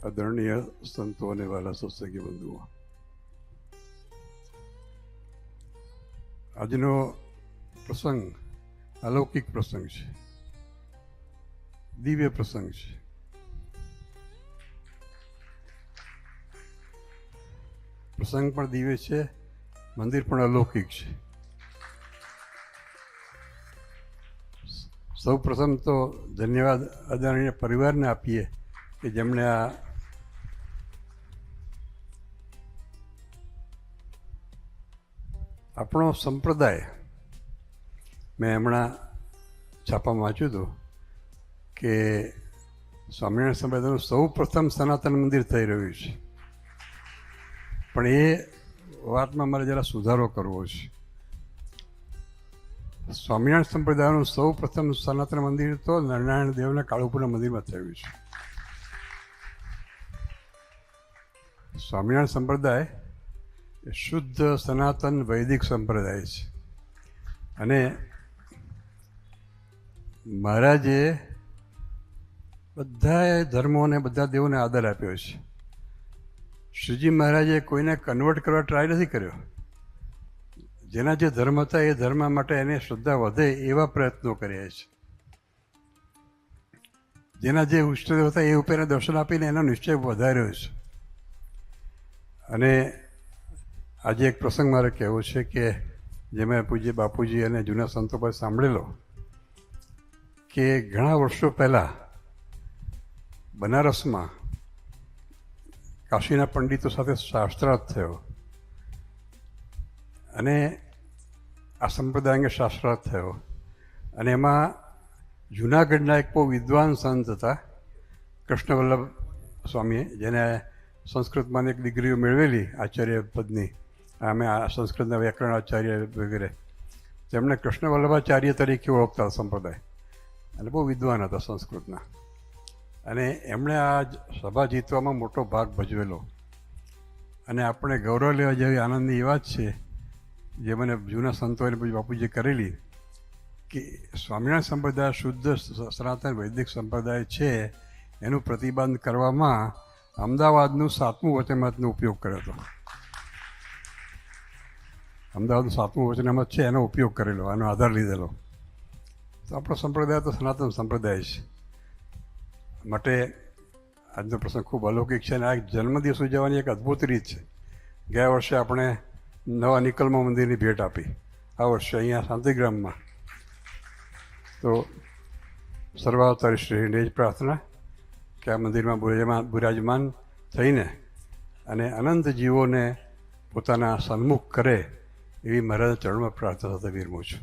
આદરણીય સંતો અને વાલા સત્સંગી બંધુઓ, આજનો પ્રસંગ અલૌકિક પ્રસંગ છે, દિવ્ય પ્રસંગ છે. પ્રસંગ પણ દિવ્ય છે, મંદિર પણ અલૌકિક છે. સૌ પ્રથમ તો ધન્યવાદ આદરણીય પરિવારને આપીએ કે જેમણે આ આપણો સંપ્રદાય, મેં હમણાં છાપામાં વાંચ્યું હતું કે સ્વામિનારાયણ સંપ્રદાયનું સૌ પ્રથમ સનાતન મંદિર થઈ રહ્યું છે. પણ એ વાતમાં મારે જરા સુધારો કરવો છે. સ્વામિનારાયણ સંપ્રદાયનું સૌ પ્રથમ સનાતન મંદિર તો નારાયણ દેવના કાળુપુરના મંદિરમાં થયું છે. સ્વામિનારાયણ સંપ્રદાય એ શુદ્ધ સનાતન વૈદિક સંપ્રદાય છે. અને મહારાજે બધા ધર્મોને, બધા દેવોને આદર આપ્યો છે. શ્રીજી મહારાજે કોઈને કન્વર્ટ કરવા ટ્રાય નથી કર્યો. જેના જે ધર્મ હતા એ ધર્મ માટે એને શ્રદ્ધા વધે એવા પ્રયત્નો કર્યા છે. જેના જે ઉષ્ટદેવ હતા એ ઉપર દર્શન આપીને એનો નિશ્ચય વધાર્યો છે. અને આજે એક પ્રસંગ મારે કહેવો છે કે જે મેં પૂજ્ય બાપુજી અને જૂના સંતો પાસે સાંભળેલો કે ઘણા વર્ષો પહેલાં બનારસમાં કાશીના પંડિતો સાથે શાસ્ત્રાર્થ થયો અને આ સંપ્રદાય અંગે શાસ્ત્રાર્થ થયો. અને એમાં જૂનાગઢના એક બહુ વિદ્વાન સંત હતા કૃષ્ણવલ્લભ સ્વામીએ, જેને સંસ્કૃતમાં એક ડિગ્રીઓ મેળવેલી આચાર્ય પદની, અમે આ સંસ્કૃતના વ્યાકરણ આચાર્ય વગેરે. તેમણે કૃષ્ણવલ્લભાચાર્ય તરીકે ઓળખતા સંપ્રદાય અને બહુ વિદ્વાન હતા સંસ્કૃતના. અને એમણે આ સભા જીતવામાં મોટો ભાગ ભજવેલો. અને આપણે ગૌરવ લેવા જેવી આનંદની એ વાત છે જે મને જૂના સંતોએ પછી બાપુજીએ કરેલી કે સ્વામિનારાયણ સંપ્રદાય શુદ્ધ સનાતન વૈદિક સંપ્રદાય છે એનું પ્રતિબંધ કરવામાં અમદાવાદનું 7મું વચનામતનો ઉપયોગ કર્યો હતો. અમદાવાદનું 7મું વચનામત છે એનો ઉપયોગ કરેલો, આનો આધાર લીધેલો. તો આપણો સંપ્રદાય તો સનાતન સંપ્રદાય છે. માટે આજનો પ્રસંગ ખૂબ અલૌકિક છે. અને આ જન્મદિવસ ઉજવવાની એક અદ્ભુત રીત છે. ગયા વર્ષે આપણે નવા નિકલમાં મંદિરની ભેટ આપી, આ વર્ષે અહીંયા શાંતિગ્રામમાં. તો સર્વાવતારી શ્રીને જ પ્રાર્થના કે આ મંદિરમાં બિરાજમાન થઈને અને અનંત જીવોને પોતાના સન્મુખ કરે એવી મહારાજના ચરણમાં પ્રાર્થના સાથે વિરમું છું.